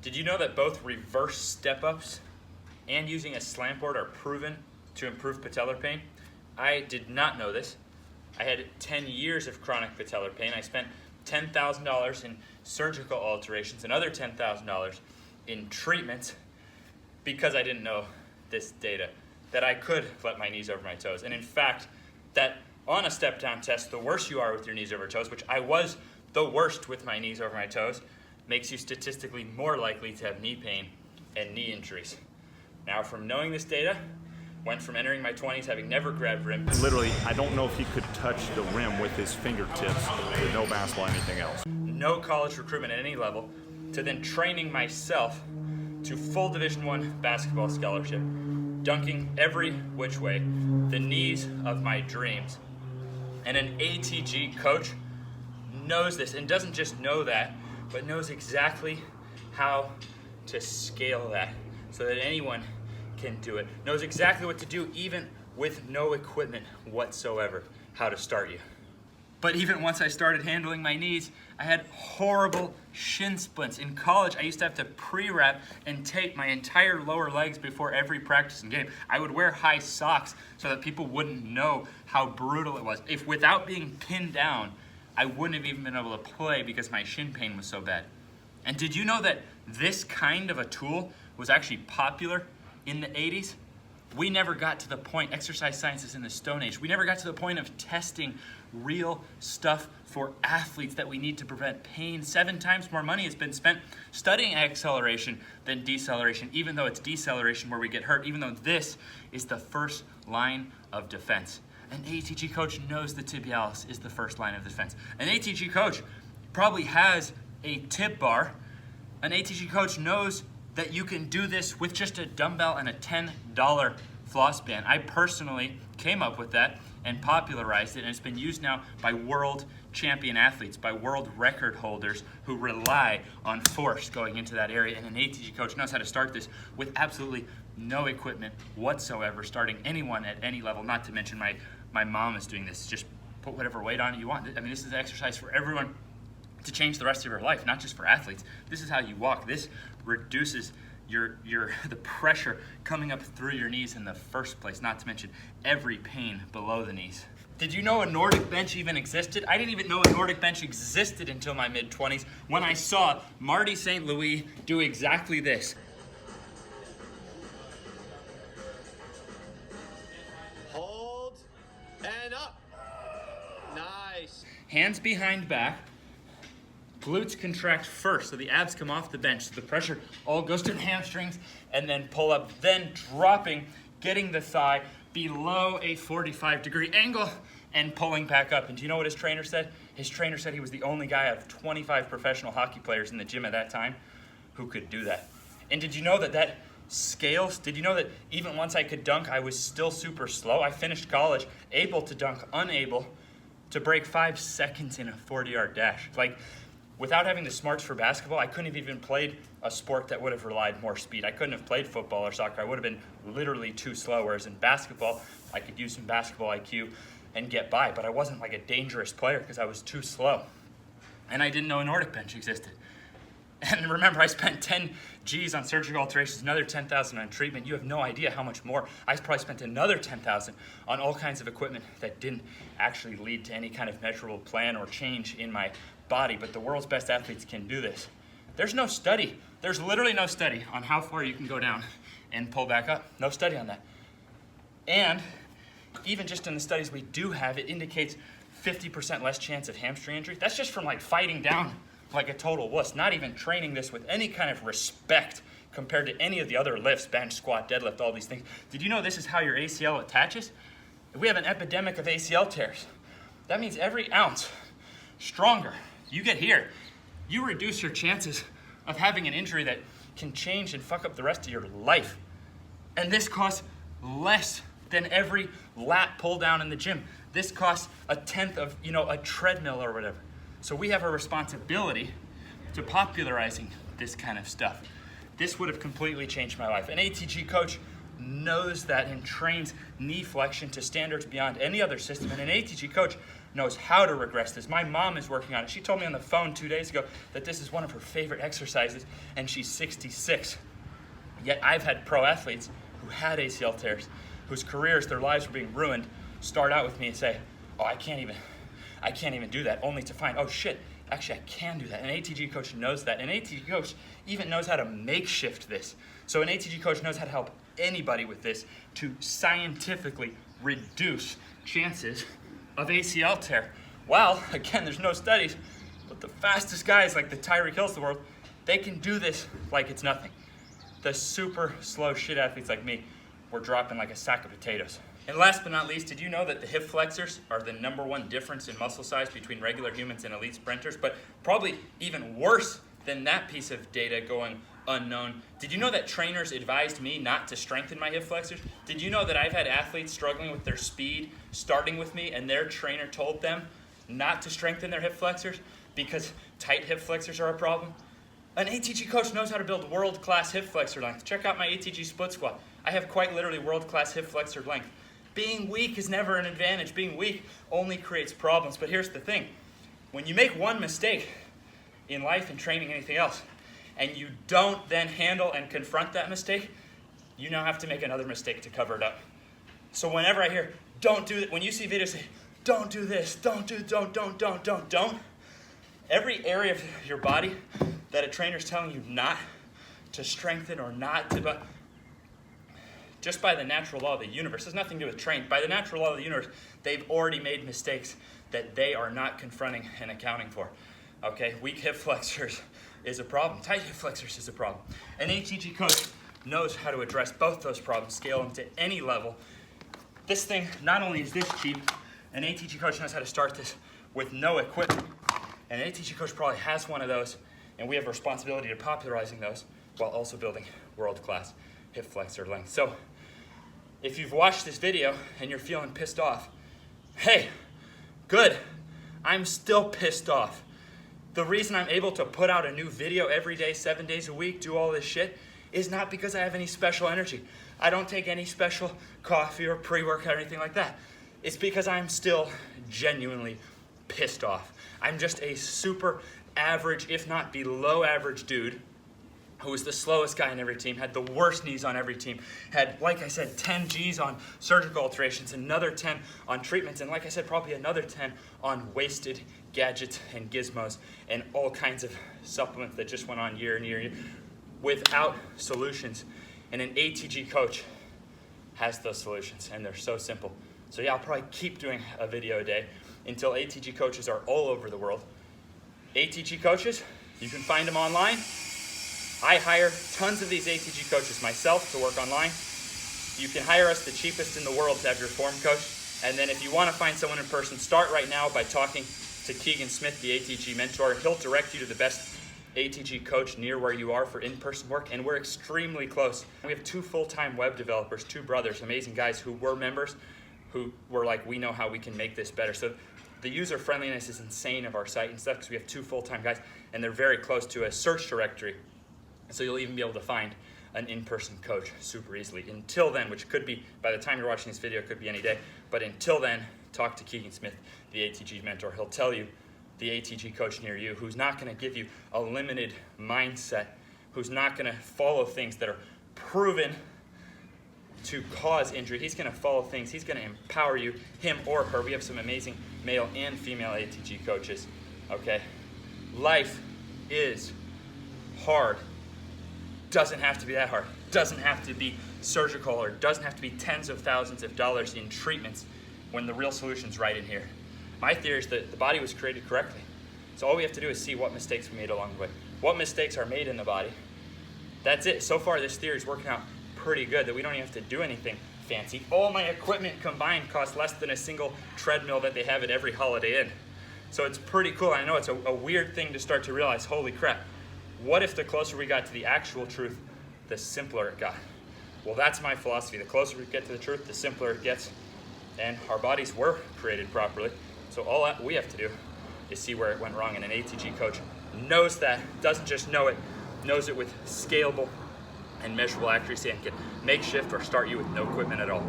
Did you know that both reverse step-ups and using a slant board are proven to improve patellar pain? I did not know this. I had 10 years of chronic patellar pain. I spent $10,000 in surgical alterations, another $10,000 in treatments because I didn't know this data, that I could let my knees over my toes. And in fact, that on a step-down test, the worse you are with your knees over toes, which I was the worst with my knees over my toes, makes you statistically more likely to have knee pain and knee injuries. Now, from knowing this data, went from entering my 20s having never grabbed rim. Literally, I don't know if he could touch the rim with his fingertips with no basketball or anything else. No college recruitment at any level, to then training myself to full Division I basketball scholarship, dunking every which way, the knees of my dreams. And an ATG coach knows this, and doesn't just know that, but knows exactly how to scale that so that anyone can do it. Knows exactly what to do even with no equipment whatsoever, how to start you. But even once I started handling my knees, I had horrible shin splints. In college, I used to have to pre-wrap and tape my entire lower legs before every practice and game. I would wear high socks so that people wouldn't know how brutal it was. If without being pinned down, I wouldn't have even been able to play because my shin pain was so bad. And did you know that this kind of a tool was actually popular in the 80s? We never got to the point, exercise science is in the Stone Age, we never got to the point of testing real stuff for athletes that we need to prevent pain. 7 times more money has been spent studying acceleration than deceleration, even though it's deceleration where we get hurt, even though this is the first line of defense. An ATG coach knows the tibialis is the first line of defense. An ATG coach probably has a tib bar. An ATG coach knows that you can do this with just a dumbbell and a $10 floss band. I personally came up with that and popularized it, and it's been used now by world champion athletes, by world record holders who rely on force going into that area. And an ATG coach knows how to start this with absolutely no equipment whatsoever, starting anyone at any level, not to mention my mom is doing this. Just put whatever weight on it you want. I mean, this is an exercise for everyone to change the rest of your life, not just for athletes. This is how you walk. This reduces the pressure coming up through your knees in the first place, not to mention every pain below the knees. Did you know a Nordic bench even existed? I didn't even know a Nordic bench existed until my mid-20s when I saw Marty St. Louis do exactly this. Hold and up. Nice. Hands behind back. Glutes contract first, so the abs come off the bench, so the pressure all goes to the hamstrings, and then pull up, then dropping, getting the thigh below a 45-degree angle, and pulling back up. And do you know what his trainer said? His trainer said he was the only guy out of 25 professional hockey players in the gym at that time who could do that. And did you know that scales? Did you know that even once I could dunk, I was still super slow? I finished college able to dunk, unable to break 5 seconds in a 40-yard dash. Like, without having the smarts for basketball, I couldn't have even played a sport that would have relied more speed. I couldn't have played football or soccer. I would have been literally too slow, whereas in basketball, I could use some basketball IQ and get by, but I wasn't like a dangerous player because I was too slow. And I didn't know a Nordic bench existed. And remember, I spent 10 G's on surgical alterations, another 10,000 on treatment. You have no idea how much more. I probably spent another 10,000 on all kinds of equipment that didn't actually lead to any kind of measurable plan or change in my body, but the world's best athletes can do this. There's no study. There's literally no study on how far you can go down and pull back up. No study on that. And even just in the studies we do have, it indicates 50% less chance of hamstring injury. That's just from like fighting down like a total wuss, not even training this with any kind of respect compared to any of the other lifts, bench, squat, deadlift, all these things. Did you know this is how your ACL attaches? We have an epidemic of ACL tears. That means every ounce stronger you get here, you reduce your chances of having an injury that can change and fuck up the rest of your life. And this costs less than every lat pull down in the gym. This costs a tenth of, a treadmill or whatever. So we have a responsibility to popularizing this kind of stuff. This would have completely changed my life. An ATG coach knows that and trains knee flexion to standards beyond any other system. And an ATG coach knows how to regress this. My mom is working on it. She told me on the phone 2 days ago that this is one of her favorite exercises, and she's 66. Yet I've had pro athletes who had ACL tears, whose careers, their lives were being ruined, start out with me and say, oh, I can't even do that, only to find, oh shit, actually I can do that. An ATG coach knows that. An ATG coach even knows how to makeshift this. So an ATG coach knows how to help anybody with this to scientifically reduce chances of ACL tear. Well, again, there's no studies, but the fastest guys like the Tyreek Hills of the world, they can do this like it's nothing. The super slow shit athletes like me, we're dropping like a sack of potatoes. And last but not least, did you know that the hip flexors are the #1 difference in muscle size between regular humans and elite sprinters? But probably even worse than that piece of data going unknown. Did you know that trainers advised me not to strengthen my hip flexors? Did you know that I've had athletes struggling with their speed starting with me and their trainer told them not to strengthen their hip flexors because tight hip flexors are a problem? An ATG coach knows how to build world-class hip flexor length. Check out my ATG split squat. I have quite literally world-class hip flexor length. Being weak is never an advantage. Being weak only creates problems. But here's the thing. When you make one mistake in life and training, anything else, and you don't then handle and confront that mistake, you now have to make another mistake to cover it up. So whenever I hear, don't do it, when you see videos say, don't do this, don't, every area of your body that a trainer's telling you not to strengthen or not to, but just by the natural law of the universe, has nothing to do with training. By the natural law of the universe, they've already made mistakes that they are not confronting and accounting for. Okay, weak hip flexors is a problem. Tight hip flexors is a problem. An ATG coach knows how to address both those problems, scale them to any level. This thing, not only is this cheap, an ATG coach knows how to start this with no equipment. And an ATG coach probably has one of those, and we have a responsibility to popularizing those while also building world-class hip flexor length. So, if you've watched this video and you're feeling pissed off, hey, good, I'm still pissed off. The reason I'm able to put out a new video every day, 7 days a week, do all this shit, is not because I have any special energy. I don't take any special coffee or pre-workout or anything like that. It's because I'm still genuinely pissed off. I'm just a super average, if not below average dude who was the slowest guy on every team, had the worst knees on every team, had, like I said, 10 G's on surgical alterations, another 10 on treatments, and like I said, probably another 10 on wasted gadgets and gizmos and all kinds of supplements that just went on year and year without solutions. And an ATG coach has those solutions, and they're so simple. So yeah, I'll probably keep doing a video a day until ATG coaches are all over the world. ATG coaches, you can find them online. I hire tons of these ATG coaches myself to work online. You can hire us the cheapest in the world to have your form coach. And then if you want to find someone in person, start right now by talking to Keegan Smith, the ATG mentor. He'll direct you to the best ATG coach near where you are for in-person work, and we're extremely close. We have 2 full-time web developers, 2 brothers, amazing guys who were members, who were like, we know how we can make this better. So the user friendliness is insane of our site and stuff because we have 2 full-time guys, and they're very close to a search directory. So you'll even be able to find an in-person coach super easily. Until then, which could be, by the time you're watching this video, it could be any day, but until then, talk to Keegan Smith, the ATG mentor. He'll tell you the ATG coach near you who's not going to give you a limited mindset, who's not going to follow things that are proven to cause injury. He's going to follow things. He's going to empower you, him or her. We have some amazing male and female ATG coaches. Okay? Life is hard. Doesn't have to be that hard. Doesn't have to be surgical, or doesn't have to be tens of thousands of dollars in treatments when the real solution's right in here. My theory is that the body was created correctly. So all we have to do is see what mistakes we made along the way. What mistakes are made in the body. That's it. So far, this theory is working out pretty good that we don't even have to do anything fancy. All my equipment combined costs less than a single treadmill that they have at every Holiday Inn. So it's pretty cool. I know it's a weird thing to start to realize, holy crap, what if the closer we got to the actual truth, the simpler it got? Well, that's my philosophy. The closer we get to the truth, the simpler it gets. And our bodies were created properly. So all that we have to do is see where it went wrong. And an ATG coach knows that, doesn't just know it, knows it with scalable and measurable accuracy, and can make shift or start you with no equipment at all.